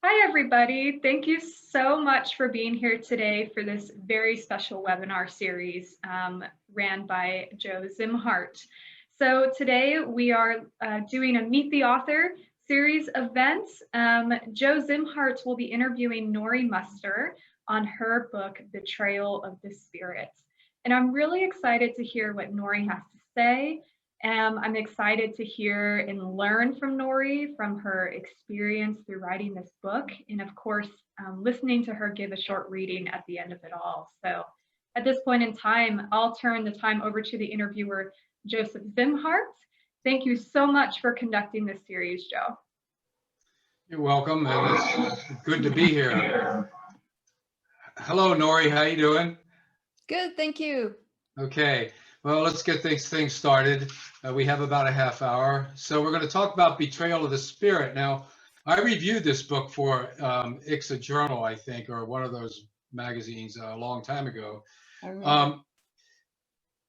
Hi, everybody. Thank you so much for being here today for this very special webinar series ran by Joe Szimhart. So today we are doing a Meet the Author series event. Joe Szimhart will be interviewing Nori on her book, Betrayal of the Spirit. And I'm really excited to hear what Nori has to say. I'm excited to hear and learn from Nori, from her experience through writing this book, and of course, listening to her give a short reading at the end of it all. So at this point in time, I'll turn the time over to the interviewer, Joseph Szimhart. Thank you so much for conducting this series, Joe. You're welcome, and it's good to be here. Hello, Nori, how you doing? Good, thank you. Okay. Well, let's get things started. We have about a half hour. So we're going to talk about Betrayal of the Spirit. Now, I reviewed this book for ISKCON Journal, I think, or one of those magazines a long time ago.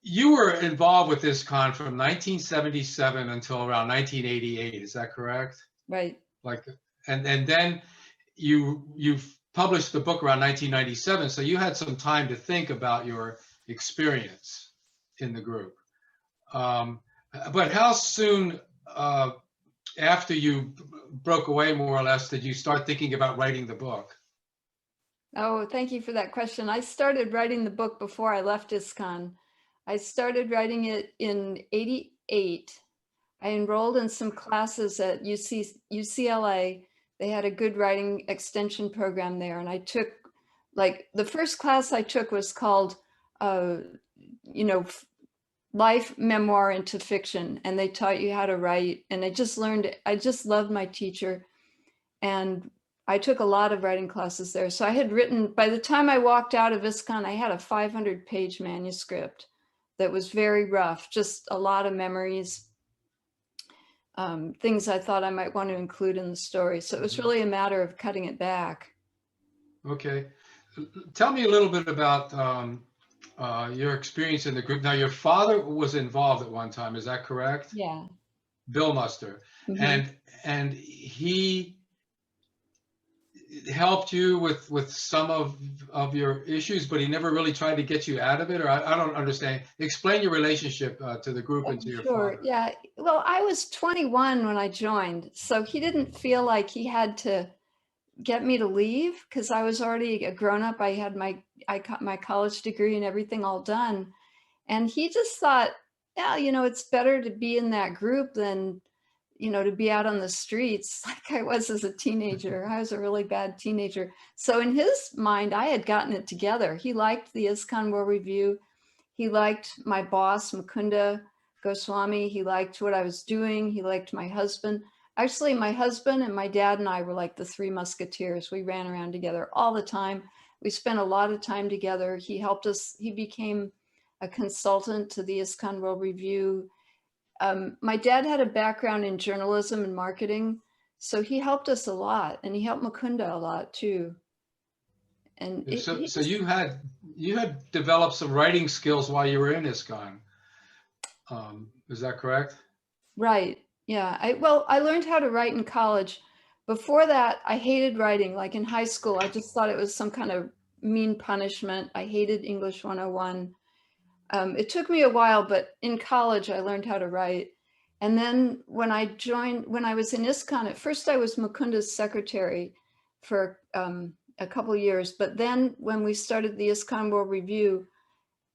You were involved with ISKCON from 1977 until around 1988. Is that correct? Right. And then you've published the book around 1997. So you had some time to think about your experience in the group. But how soon after you broke away, more or less, did you start thinking about writing the book? Oh, thank you for that question. I started writing the book before I left ISKCON. I started writing it in '88. I enrolled in some classes at UCLA. They had a good writing extension program there. And I took, the first class I took was called life memoir into fiction, and they taught you how to write. And I just loved my teacher, and I took a lot of writing classes there. So I had written, by the time I walked out of ISKCON, I had a 500-page manuscript that was very rough, just a lot of memories, things I thought I might want to include in the story. So it was really a matter of cutting it back. Okay. Tell me a little bit about your experience in the group. Now, your father was involved at one time, is that correct? Yeah. Bill Muster. Mm-hmm. And he helped you with some of your issues, but he never really tried to get you out of it, or I don't understand. Explain your relationship to the group and to your father. Yeah. Well, I was 21 when I joined, so he didn't feel like he had to get me to leave because I was already a grown-up. I had my college degree and everything all done. And he just thought, yeah, it's better to be in that group than, to be out on the streets like I was as a teenager. I was a really bad teenager. So in his mind, I had gotten it together. He liked the ISKCON World Review. He liked my boss, Mukunda Goswami. He liked what I was doing. He liked my husband. Actually, my husband and my dad and I were like the three musketeers. We ran around together all the time. We spent a lot of time together. He helped us. He became a consultant to the ISKCON World Review. My dad had a background in journalism and marketing, so he helped us a lot, and he helped Mukunda a lot too. And so you had developed some writing skills while you were in ISKCON. Is that correct? Right. Yeah. I learned how to write in college. Before that, I hated writing. Like in high school, I just thought it was some kind of mean punishment. I hated English 101. It took me a while, but in college, I learned how to write. And then when I was in ISKCON, at first I was Mukunda's secretary for a couple years. But then when we started the ISKCON World Review,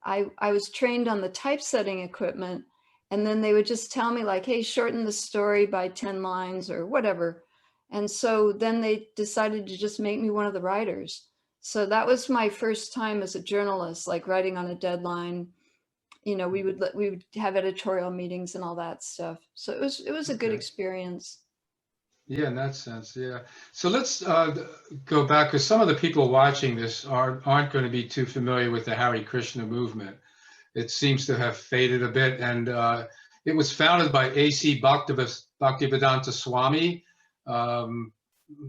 I was trained on the typesetting equipment. And then they would just tell me like, hey, shorten the story by 10 lines or whatever. And so then they decided to just make me one of the writers. So that was my first time as a journalist, like writing on a deadline. We would have editorial meetings and all that stuff. So it was a good experience. Yeah, in that sense, yeah. So let's go back, because some of the people watching this aren't going to be too familiar with the Hare Krishna movement. It seems to have faded a bit, and it was founded by A.C. Bhaktivedanta Swami,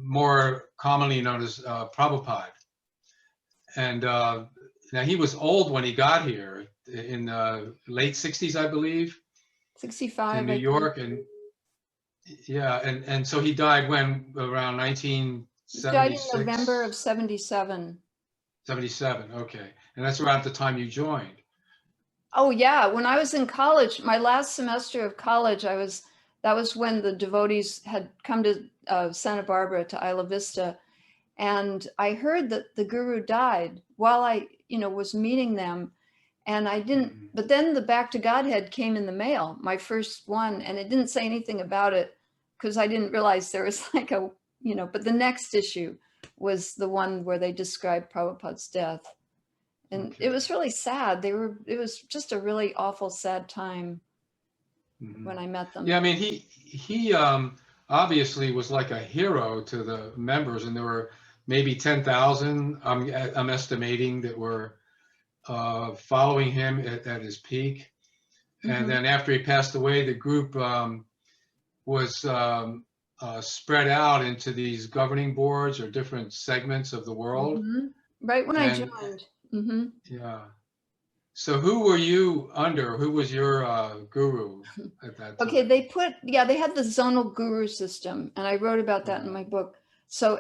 more commonly known as Prabhupada. And now he was old when he got here in the late 60s, I believe. 65. In New York, and yeah, and so he died when around 19 He died in 76? November of 77. 77, okay. And that's around the time you joined. Oh yeah, when I was in college, my last semester of college, that was when the devotees had come to Santa Barbara, to Isla Vista, and I heard that the guru died while I, was meeting them, and I didn't. But then the Back to Godhead came in the mail, my first one, and it didn't say anything about it because I didn't realize there was like a, But the next issue was the one where they described Prabhupada's death. And Okay. it was really sad. It was just a really awful, sad time when I met them. Yeah, I mean, he obviously was like a hero to the members, and there were maybe 10,000, I'm estimating, that were following him at his peak. And then after he passed away, the group was spread out into these governing boards or different segments of the world. Right when I joined. Yeah. So who were you under? Who was your guru at that time? Okay, they had the zonal guru system, and I wrote about that in my book. So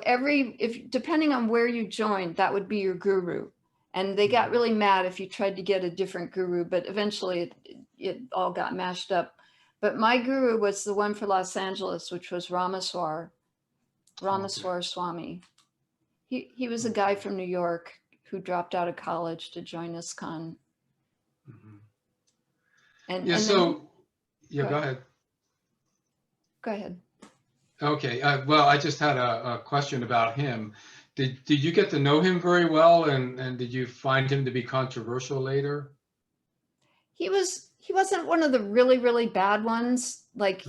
depending on where you joined, that would be your guru. And they got really mad if you tried to get a different guru, but eventually it all got mashed up. But my guru was the one for Los Angeles, which was Ramaswar Swami. He was a guy from New York who dropped out of college to join ISKCON. Go ahead. Go ahead. Okay. Well, I just had a question about him. Did you get to know him very well, and did you find him to be controversial later? He wasn't one of the really, really bad ones. Like,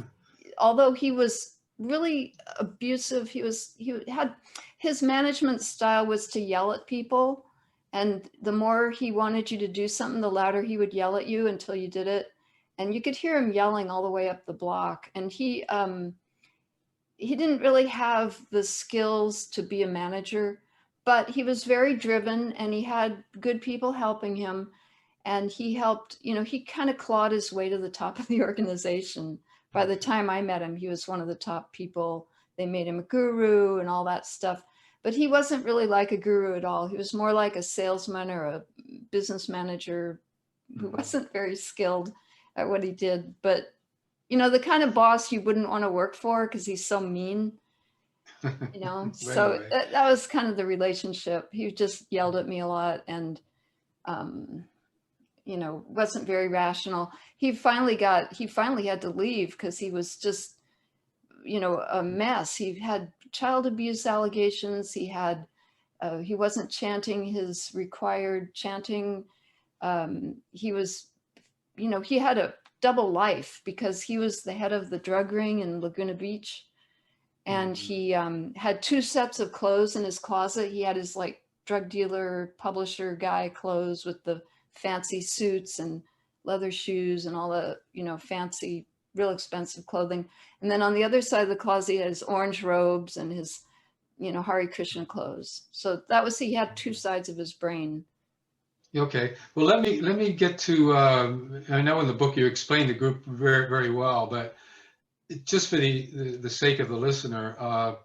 although he was really abusive, his management style was to yell at people. And the more he wanted you to do something, the louder he would yell at you until you did it. And you could hear him yelling all the way up the block. And he didn't really have the skills to be a manager, but he was very driven and he had good people helping him. And he helped, he kind of clawed his way to the top of the organization. By the time I met him, he was one of the top people. They made him a guru and all that stuff. But he wasn't really like a guru at all. He was more like a salesman or a business manager who wasn't very skilled at what he did. But, the kind of boss you wouldn't want to work for because he's so mean, So that was kind of the relationship. He just yelled at me a lot and, wasn't very rational. He finally had to leave because he was just, a mess. He had child abuse allegations. He wasn't chanting his required chanting. He was, he had a double life because he was the head of the drug ring in Laguna Beach. And he had 2 sets of clothes in his closet. He had his like drug dealer, publisher guy clothes with the fancy suits and leather shoes and all the, fancy, real expensive clothing. And then on the other side of the closet, he had his orange robes and his, Hare Krishna clothes. So he had 2 sides of his brain. Okay. Well, let me get to, I know in the book you explained the group very, very well, but just for the sake of the listener,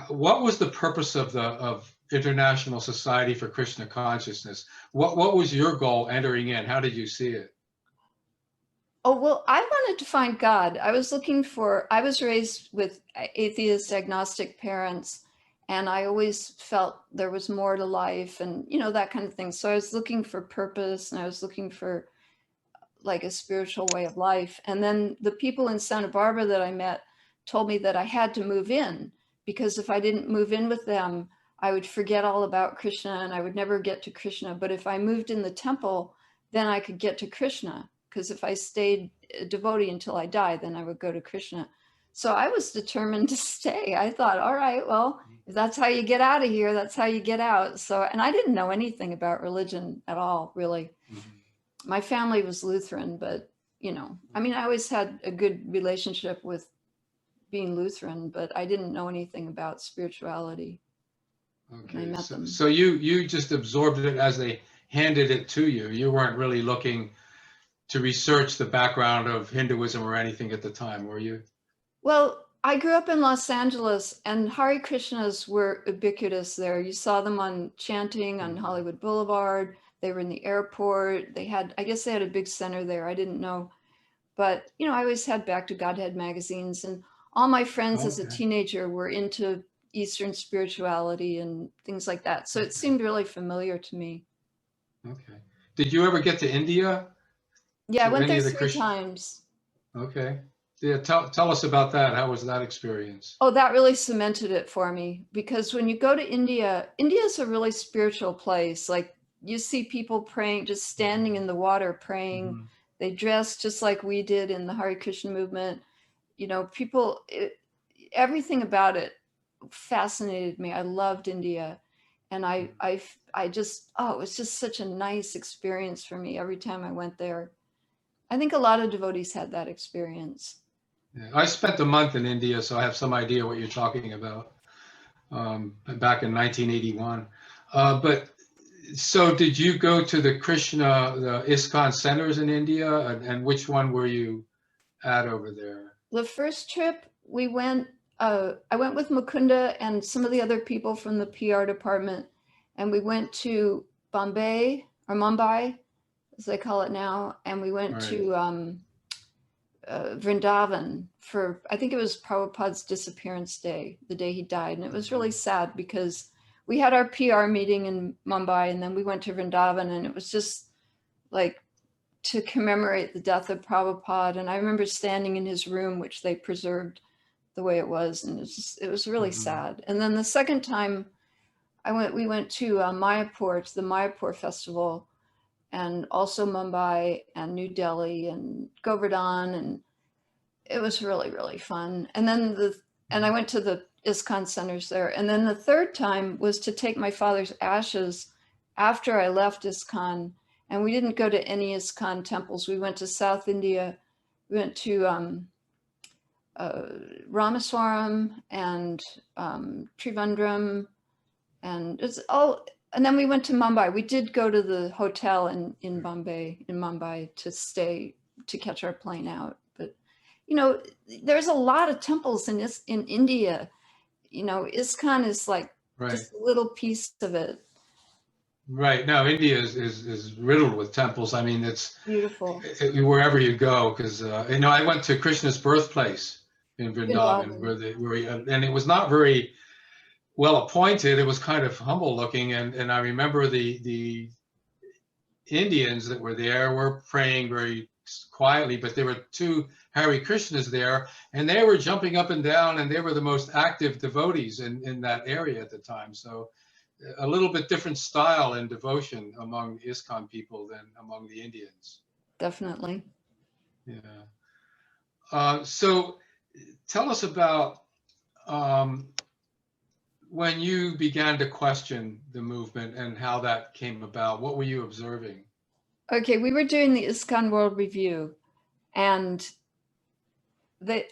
what was the purpose of International Society for Krishna Consciousness? What was your goal entering in? How did you see it? Oh, well, I wanted to find God. I was raised with atheist, agnostic parents, and I always felt there was more to life and, that kind of thing. So I was looking for purpose and I was looking for like a spiritual way of life. And then the people in Santa Barbara that I met told me that I had to move in because if I didn't move in with them, I would forget all about Krishna and I would never get to Krishna. But if I moved in the temple, then I could get to Krishna. Because if I stayed a devotee until I died, then I would go to Krishna. So I was determined to stay. I thought, all right, well, if that's how you get out of here, that's how you get out. So, and I didn't know anything about religion at all, really. My family was Lutheran, but, I always had a good relationship with being Lutheran, but I didn't know anything about spirituality. Okay, so you just absorbed it as they handed it to you. You weren't really looking to research the background of Hinduism or anything at the time, were you? Well, I grew up in Los Angeles, and Hare Krishnas were ubiquitous there. You saw them on chanting on Hollywood Boulevard. They were in the airport. They had, I guess they had a big center there. I didn't know. But, you know, I always had Back to Godhead magazines, and all my friends as a Okay. teenager were into Eastern spirituality and things like that. So it seemed really familiar to me. Okay. Did you ever get to India? Yeah, I To went any there of the 3 times. Okay. Yeah, tell us about that. How was that experience? Oh, that really cemented it for me, because when you go to India, India is a really spiritual place. Like, you see people praying, just standing in the water praying. Mhm. They dress just like we did in the Hare Krishna movement. You know, everything about it fascinated me. I loved India. And I just, oh, it was just such a nice experience for me every time I went there. I think a lot of devotees had that experience. Yeah. I spent a month in India, so I have some idea what you're talking about, back in 1981. But so did you go to the ISKCON centers in India, and which one were you at over there? The first trip we went, I went with Mukunda and some of the other people from the PR department, and we went to Bombay, or Mumbai, as they call it now, and we went Right. to Vrindavan for, I think it was Prabhupada's disappearance day, the day he died. And it was really sad because we had our PR meeting in Mumbai, and then we went to Vrindavan, and it was just like to commemorate the death of Prabhupada. And I remember standing in his room, which they preserved the way it was. And it was really sad. And then the second time we went to Mayapur, to the Mayapur festival, and also Mumbai and New Delhi and Govardhan, and it was really, really fun. And then I went to the ISKCON centers there. And then the third time was to take my father's ashes after I left ISKCON. And we didn't go to any ISKCON temples. We went to South India. We went to Ramaswaram and Trivandrum, and it's all. And then we went to Mumbai. We did go to the hotel in Mumbai to stay, to catch our plane out. But, you know, there's a lot of temples in India. You know, ISKCON is like just a little piece of it. Right. No, India is riddled with temples. I mean, it's Beautiful. Wherever you go, because you know, I went to Krishna's birthplace in Vrindavan, and it was not very well appointed. It was kind of humble looking, and I remember the Indians that were there were praying very quietly, but there were two Hare Krishnas there, and they were jumping up and down, and they were the most active devotees in that area at the time. So a little bit different style and devotion among ISKCON people than among the Indians. Definitely. Yeah. So tell us about when you began to question the movement and how that came about. What were you observing? Okay, we were doing the ISKCON World Review, and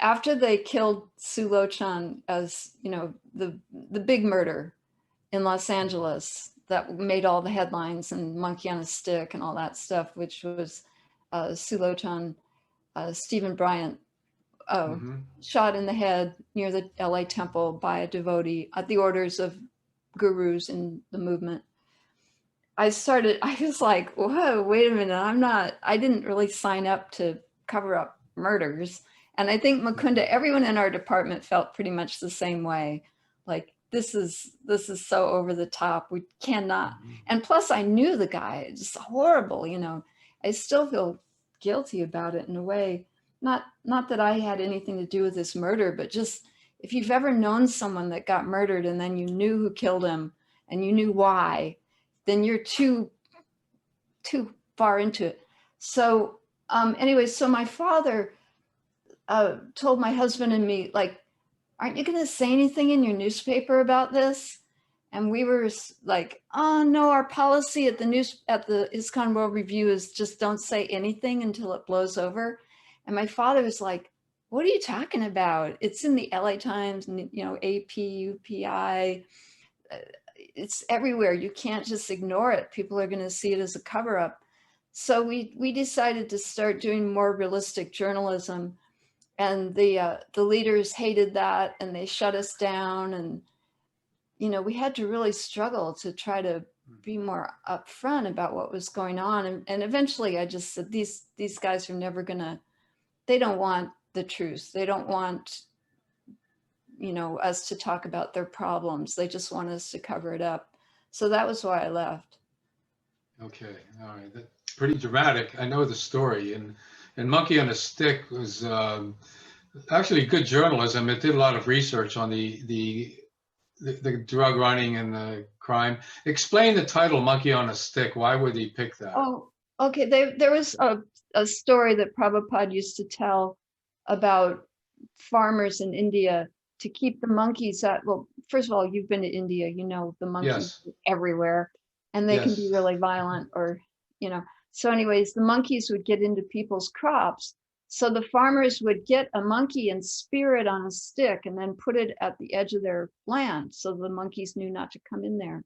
after they killed Sulochan, as you know, the big murder in Los Angeles that made all the headlines and Monkey on a Stick and all that stuff, which was Sulochan, Stephen Bryant, shot in the head near the LA temple by a devotee at the orders of gurus in the movement. I was like, whoa, wait a minute, I didn't really sign up to cover up murders. And I think Mukunda, everyone in our department felt pretty much the same way. Like, this is so over the top. We cannot. And plus I knew the guy. It's horrible, you know. I still feel guilty about it in a way. Not that I had anything to do with this murder, but just if you've ever known someone that got murdered and then you knew who killed him and you knew why, then you're too far into it. So anyway, so my father told my husband and me, like, aren't you going to say anything in your newspaper about this? And we were like, oh no, our policy at the ISKCON World Review is just don't say anything until it blows over. And my father was like, what are you talking about? It's in the LA Times, you know, AP, UPI. It's everywhere. You can't just ignore it. People are going to see it as a cover up. So we decided to start doing more realistic journalism. And the leaders hated that, and they shut us down. And, we had to really struggle to try to be more upfront about what was going on. And eventually I just said, these guys are never gonna, they don't want the truth. They don't want, us to talk about their problems. They just want us to cover it up. So that was why I left. Okay, all right. That's pretty dramatic. I know the story. And Monkey on a Stick was actually good journalism. It did a lot of research on the drug running and the crime. Explain the title Monkey on a Stick. Why would he pick that? Oh, okay. There was a story that Prabhupada used to tell about farmers in India to keep the monkeys at, well, first of all, you've been to India, the monkeys Yes. everywhere, and they can be Yes. really violent, or, so anyways, the monkeys would get into people's crops. So the farmers would get a monkey and spear it on a stick and then put it at the edge of their land, so the monkeys knew not to come in there.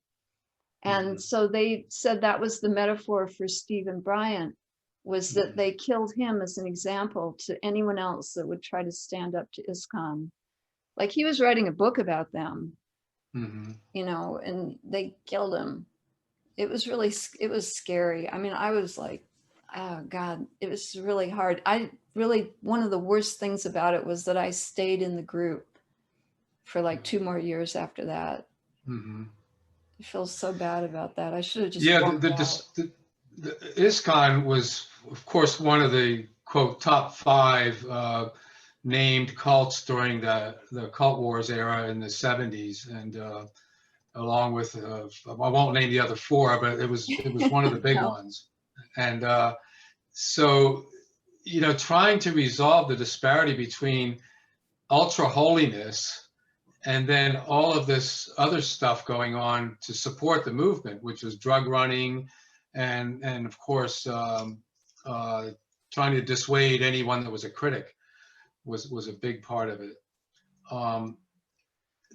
And so they said that was the metaphor for Stephen Bryant, was that they killed him as an example to anyone else that would try to stand up to ISKCON. Like, he was writing a book about them, and they killed him. It was scary. I mean, I was like, oh God, it was really hard. One of the worst things about it was that I stayed in the group for like 2 more years after that. I feel so bad about that. I should have just walked out. The ISKCON was, of course, one of the quote top 5 named cults during the cult wars era in the 70s, and along with I won't name the other 4, but it was one of the big ones. And so, trying to resolve the disparity between ultra holiness and then all of this other stuff going on to support the movement, which was drug running, and of course trying to dissuade anyone that was a critic was a big part of it.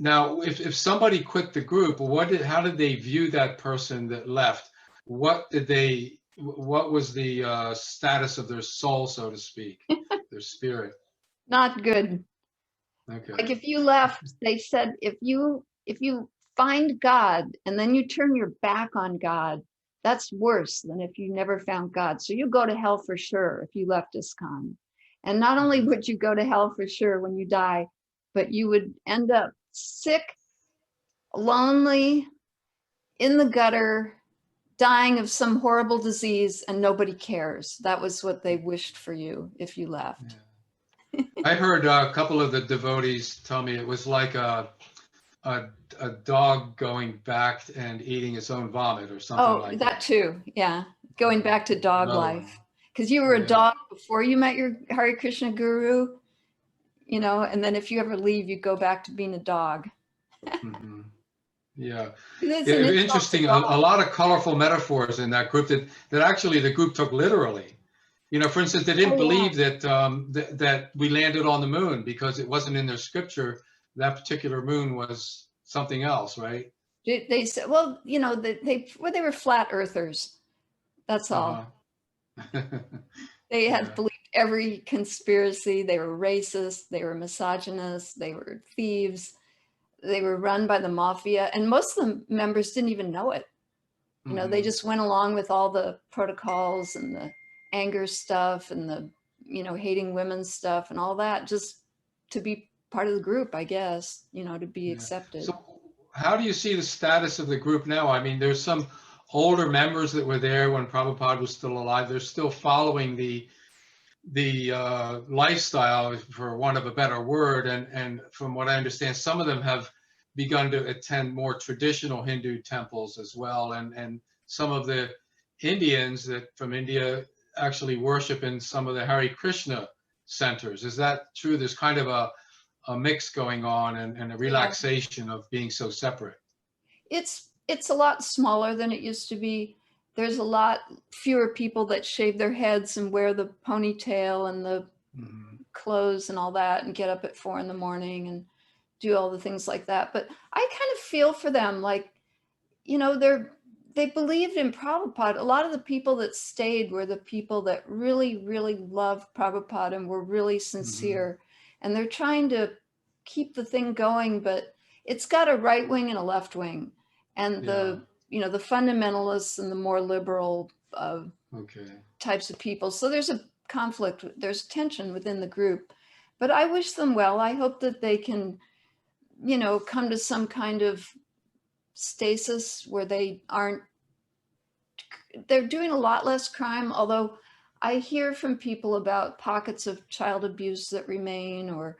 Now, if somebody quit the group, how did they view that person that left? What was the status of their soul, so to speak, their spirit? Not good. Okay. Like, if you left, they said, if you find God and then you turn your back on God, that's worse than if you never found God. So you go to hell for sure if you left ISKCON. And not only would you go to hell for sure when you die, but you would end up sick, lonely, in the gutter, dying of some horrible disease, and nobody cares. That was what they wished for you if you left. Yeah. I heard a couple of the devotees tell me it was like a dog going back and eating its own vomit or something like that. Oh, that too. Yeah. Going back to dog life. Because you were a dog before you met your Hare Krishna guru, and then if you ever leave, you go back to being a dog. Yeah. Interesting. A lot of colorful metaphors in that group that actually the group took literally. For instance, they didn't believe that that we landed on the moon because it wasn't in their scripture. That particular moon was something else, right? They said, well, they were flat earthers. That's all. They had believed every conspiracy. They were racist. They were misogynist. They were thieves. They were run by the mafia, and most of the members didn't even know it. They just went along with all the protocols and the anger stuff and the, hating women stuff and all that, just to be part of the group, I guess, to be accepted. So how do you see the status of the group now? I mean, there's some older members that were there when Prabhupada was still alive. They're still following the lifestyle, for want of a better word, and from what I understand, some of them have begun to attend more traditional Hindu temples as well, and some of the Indians from India actually worship in some of the Hare Krishna centers. Is that true? There's kind of a mix going on and a relaxation of being so separate. It's a lot smaller than it used to be. There's a lot fewer people that shave their heads and wear the ponytail and the clothes and all that, and get up at 4 a.m. and do all the things like that. But I kind of feel for them, like, they believed in Prabhupada. A lot of the people that stayed were the people that really, really loved Prabhupada and were really sincere. and they're trying to keep the thing going, but it's got a right wing and a left wing, and the fundamentalists and the more liberal types of people. So there's a conflict, there's tension within the group, but I wish them well. I hope that they can, come to some kind of stasis where they're doing a lot less crime, although I hear from people about pockets of child abuse that remain, or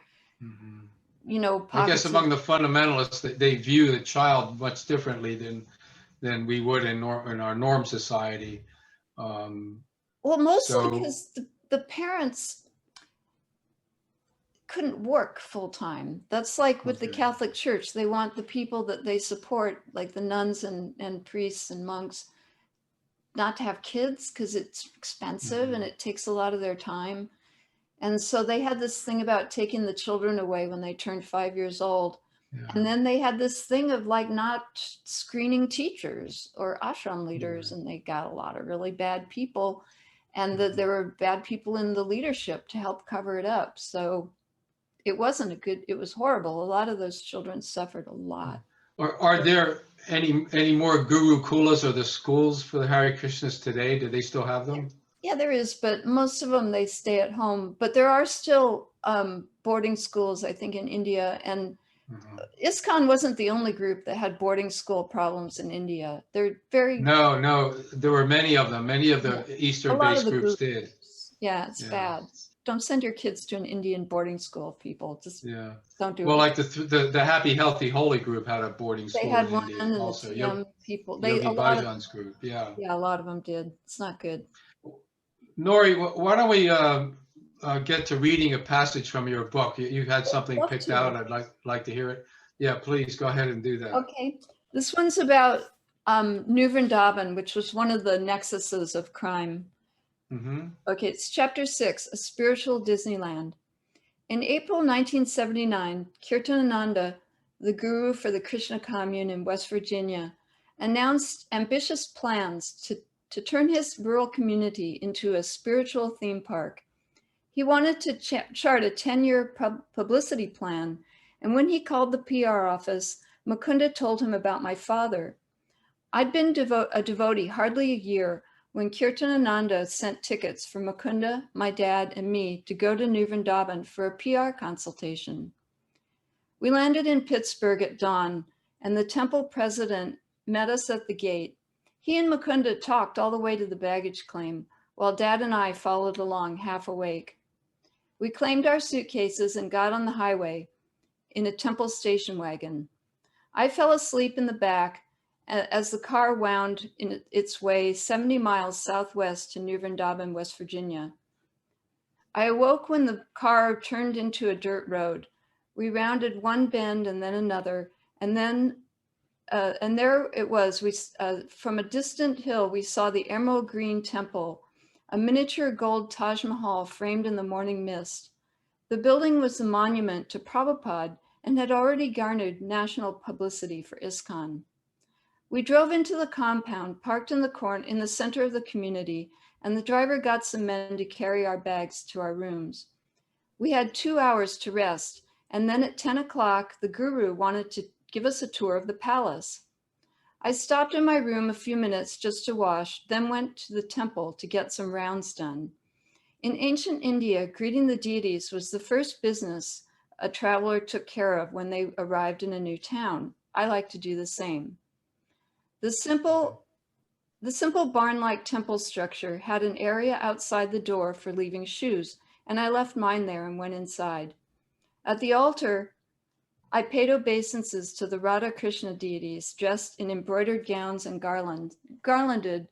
I guess among the fundamentalists, they view the child much differently than we would in our norm society. Well, mostly because the parents couldn't work full time. That's like with the Catholic Church. They want the people that they support, like the nuns and priests and monks, not to have kids because it's expensive and it takes a lot of their time. And so they had this thing about taking the children away when they turned 5 years old. And then they had this thing of like not screening teachers or ashram leaders, and they got a lot of really bad people, and that there were bad people in the leadership to help cover it up. So it was horrible. A lot of those children suffered a lot. Are there any more gurukulas or the schools for the Hare Krishnas today? Do they still have them? Yeah, there is, but most of them, they stay at home. But there are still boarding schools, I think, in India. And ISKCON wasn't the only group that had boarding school problems in India. They're very... No, there were many of them. Many of the Eastern-based groups did. Yeah, it's bad. Don't send your kids to an Indian boarding school, people. Just don't do it. Well, like the Happy, Healthy, Holy group had a boarding school. They had in one, India and also. the TM people. Yogi Bhajan's group, Yeah, a lot of them did. It's not good. Nori, why don't we get to reading a passage from your book? You had something picked out. I'd like to hear it. Yeah, please go ahead and do that. Okay. This one's about New Vrindavan, which was one of the nexuses of crime. Okay, it's chapter 6, A Spiritual Disneyland. In April 1979, Kirtanananda, the guru for the Krishna commune in West Virginia, announced ambitious plans to turn his rural community into a spiritual theme park. He wanted to chart a 10-year publicity plan, and when he called the PR office, Mukunda told him about my father. I'd been a devotee hardly a year when Kirtanananda sent tickets for Mukunda, my dad, and me to go to New Vrindavan for a PR consultation. We landed in Pittsburgh at dawn, and the temple president met us at the gate. He and Mukunda talked all the way to the baggage claim, while Dad and I followed along half awake. We claimed our suitcases and got on the highway in a temple station wagon. I fell asleep in the back as the car wound in its way 70 miles southwest to New Vrindavan, West Virginia. I awoke when the car turned into a dirt road. We rounded one bend and then another, and there it was. From a distant hill, we saw the emerald green temple, a miniature gold Taj Mahal framed in the morning mist. The building was the monument to Prabhupada and had already garnered national publicity for ISKCON. We drove into the compound, parked in the center of the community, and the driver got some men to carry our bags to our rooms. We had 2 hours to rest, and then at 10 o'clock, the guru wanted to give us a tour of the palace. I stopped in my room a few minutes just to wash, then went to the temple to get some rounds done. In ancient India, greeting the deities was the first business a traveler took care of when they arrived in a new town. I like to do the same. The simple barn-like temple structure had an area outside the door for leaving shoes, and I left mine there and went inside. At the altar, I paid obeisances to the Radha Krishna deities dressed in embroidered gowns and garlanded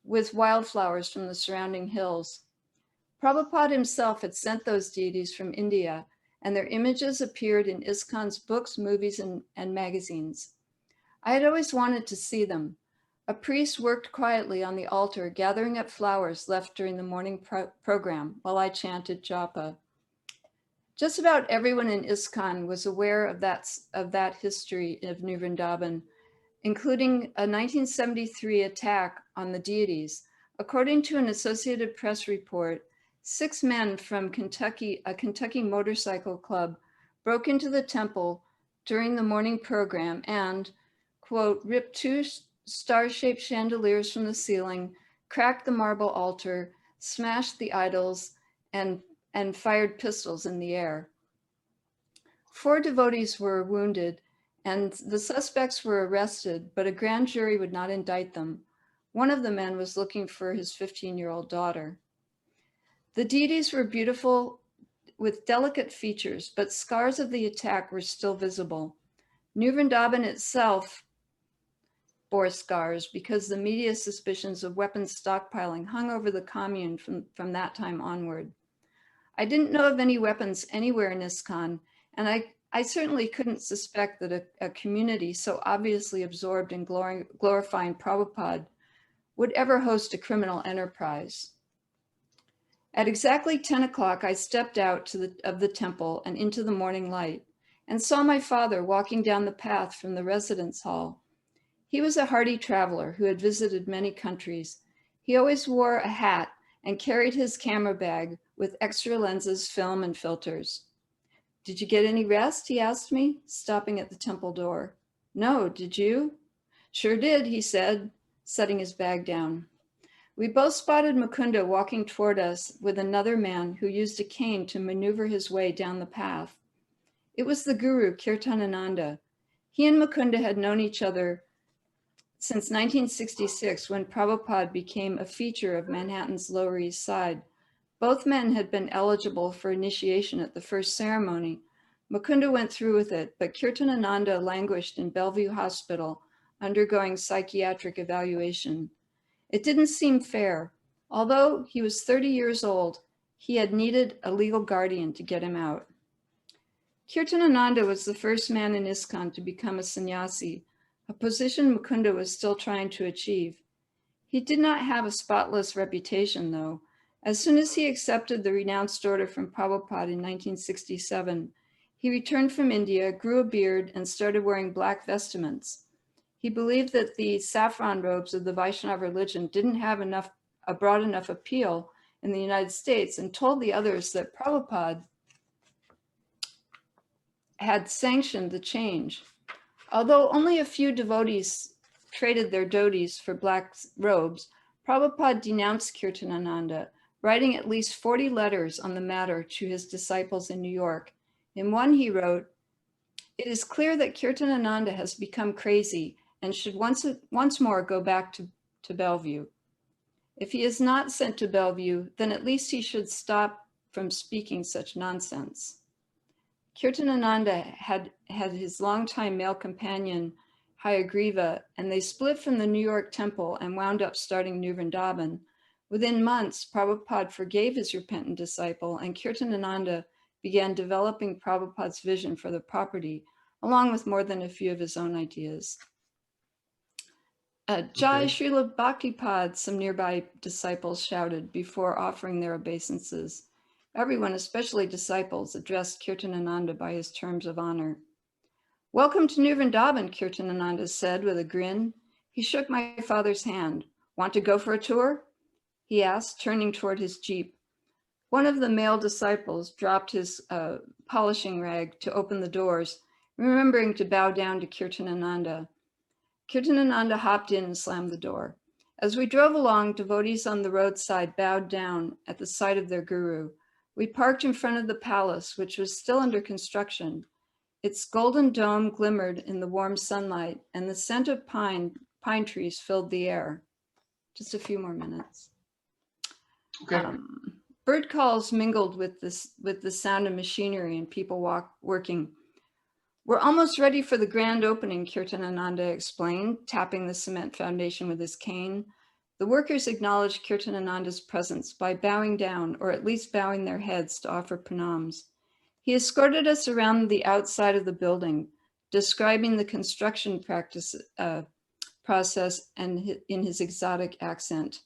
with wildflowers from the surrounding hills. Prabhupada himself had sent those deities from India, and their images appeared in ISKCON's books, movies, and magazines. I had always wanted to see them. A priest worked quietly on the altar, gathering up flowers left during the morning program while I chanted japa. Just about everyone in ISKCON was aware of that history of New Vrindavan, including a 1973 attack on the deities. According to an Associated Press report, 6 men from Kentucky, a Kentucky motorcycle club, broke into the temple during the morning program and, quote, ripped 2 star-shaped chandeliers from the ceiling, cracked the marble altar, smashed the idols, and fired pistols in the air. 4 devotees were wounded, and the suspects were arrested, but a grand jury would not indict them. One of the men was looking for his 15-year-old daughter. The deities were beautiful with delicate features, but scars of the attack were still visible. New Vrindavan itself bore scars because the media suspicions of weapons stockpiling hung over the commune from that time onward. I didn't know of any weapons anywhere in ISKCON, and I certainly couldn't suspect that a community so obviously absorbed in glorifying Prabhupada would ever host a criminal enterprise. At exactly 10 o'clock, I stepped out of the temple and into the morning light and saw my father walking down the path from the residence hall. He was a hardy traveler who had visited many countries. He always wore a hat and carried his camera bag with extra lenses, film, and filters. "Did you get any rest?" he asked me, stopping at the temple door. "No, did you?" "Sure did," he said, setting his bag down. We both spotted Mukunda walking toward us with another man who used a cane to maneuver his way down the path. It was the guru, Kirtanananda. He and Mukunda had known each other since 1966, when Prabhupada became a feature of Manhattan's Lower East Side. Both men had been eligible for initiation at the first ceremony. Mukunda went through with it, but Kirtanananda languished in Bellevue Hospital, undergoing psychiatric evaluation. It didn't seem fair. Although he was 30 years old, he had needed a legal guardian to get him out. Kirtanananda was the first man in ISKCON to become a sannyasi, a position Mukunda was still trying to achieve. He did not have a spotless reputation, though. As soon as he accepted the renounced order from Prabhupada in 1967, he returned from India, grew a beard, and started wearing black vestments. He believed that the saffron robes of the Vaishnava religion didn't have a broad enough appeal in the United States, and told the others that Prabhupada had sanctioned the change. Although only a few devotees traded their dhotis for black robes, Prabhupada denounced Kirtanananda, writing at least 40 letters on the matter to his disciples in New York. In one he wrote, "It is clear that Kirtanananda has become crazy and should once more go back to Bellevue. If he is not sent to Bellevue, then at least he should stop from speaking such nonsense." Kirtanananda had his longtime male companion, Hayagriva, and they split from the New York temple and wound up starting New Vrindavan. Within months, Prabhupada forgave his repentant disciple, and Kirtanananda began developing Prabhupada's vision for the property, along with more than a few of his own ideas. Jai Srila Bhaktipad, some nearby disciples shouted before offering their obeisances. Everyone, especially disciples, addressed Kirtanananda by his terms of honor. "Welcome to New Vrindavan," Kirtanananda said with a grin. He shook my father's hand. "Want to go for a tour?" he asked, turning toward his jeep. One of the male disciples dropped his polishing rag to open the doors, remembering to bow down to Kirtanananda. Kirtanananda hopped in and slammed the door. As we drove along, devotees on the roadside bowed down at the sight of their guru. We parked in front of the palace, which was still under construction. Its golden dome glimmered in the warm sunlight, and the scent of pine trees filled the air. Just a few more minutes. Okay. Bird calls mingled with the sound of machinery and people working. "We're almost ready for the grand opening," Kirtanananda explained, tapping the cement foundation with his cane. The workers acknowledged Kirtanananda's presence by bowing down, or at least bowing their heads to offer pranams. He escorted us around the outside of the building, describing the construction process and in his exotic accent.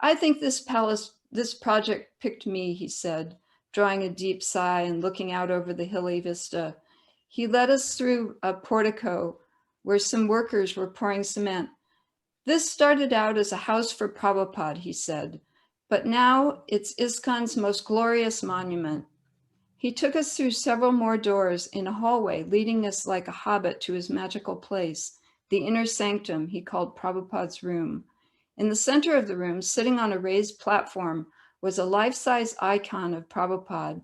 "I think this project picked me," he said, drawing a deep sigh and looking out over the hilly vista. He led us through a portico where some workers were pouring cement. "This started out as a house for Prabhupada," he said, but now it's ISKCON's most glorious monument. He took us through several more doors in a hallway, leading us like a hobbit to his magical place, the inner sanctum he called Prabhupada's room. In the center of the room, sitting on a raised platform, was a life-size icon of Prabhupada.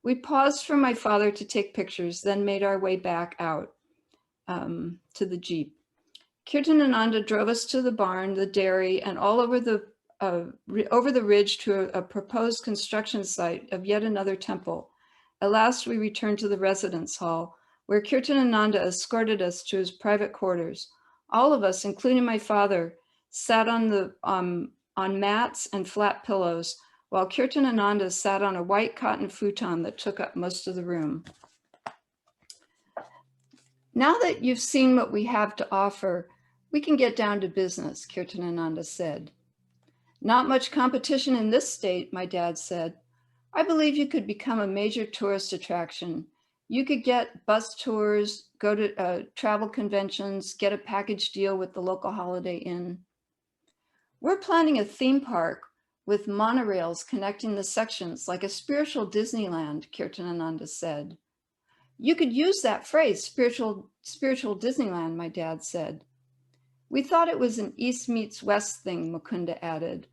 We paused for my father to take pictures, then made our way back out to the Jeep. Kirtanananda drove us to the barn, the dairy, and all over the ridge to a proposed construction site of yet another temple. At last, we returned to the residence hall, where Kirtanananda escorted us to his private quarters. All of us, including my father, sat on mats and flat pillows, while Kirtanananda sat on a white cotton futon that took up most of the room. Now that you've seen what we have to offer, we can get down to business, Kirtanananda said. Not much competition in this state, my dad said. I believe you could become a major tourist attraction. You could get bus tours, go to travel conventions, get a package deal with the local Holiday Inn. We're planning a theme park with monorails connecting the sections like a spiritual Disneyland, Kirtanananda said. You could use that phrase, spiritual Disneyland, my dad said. We thought it was an East meets West thing, Mukunda added.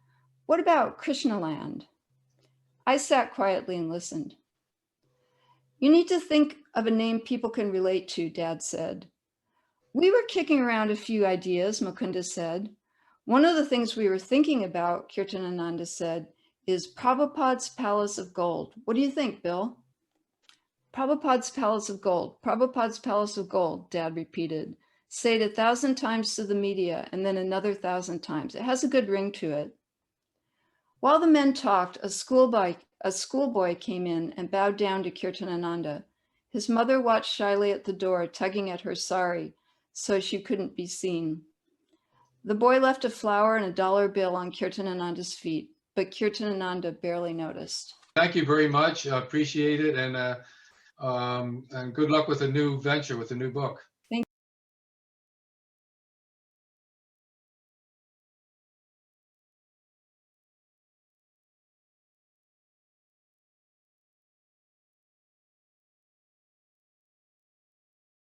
What about Krishna land? I sat quietly and listened. You need to think of a name people can relate to, Dad said. We were kicking around a few ideas, Mukunda said. One of the things we were thinking about, Kirtanananda said, is Prabhupada's Palace of Gold. What do you think, Bill? Prabhupada's Palace of Gold, Prabhupada's Palace of Gold, Dad repeated. Say it 1,000 times to the media and then another 1,000 times. It has a good ring to it. While the men talked, a schoolboy came in and bowed down to Kirtanananda. His mother watched shyly at the door, tugging at her sari so she couldn't be seen. The boy left a flower and a dollar bill on Kirtanananda's feet, but Kirtanananda barely noticed. Thank you very much. I appreciate it. And good luck with a new venture, with a new book.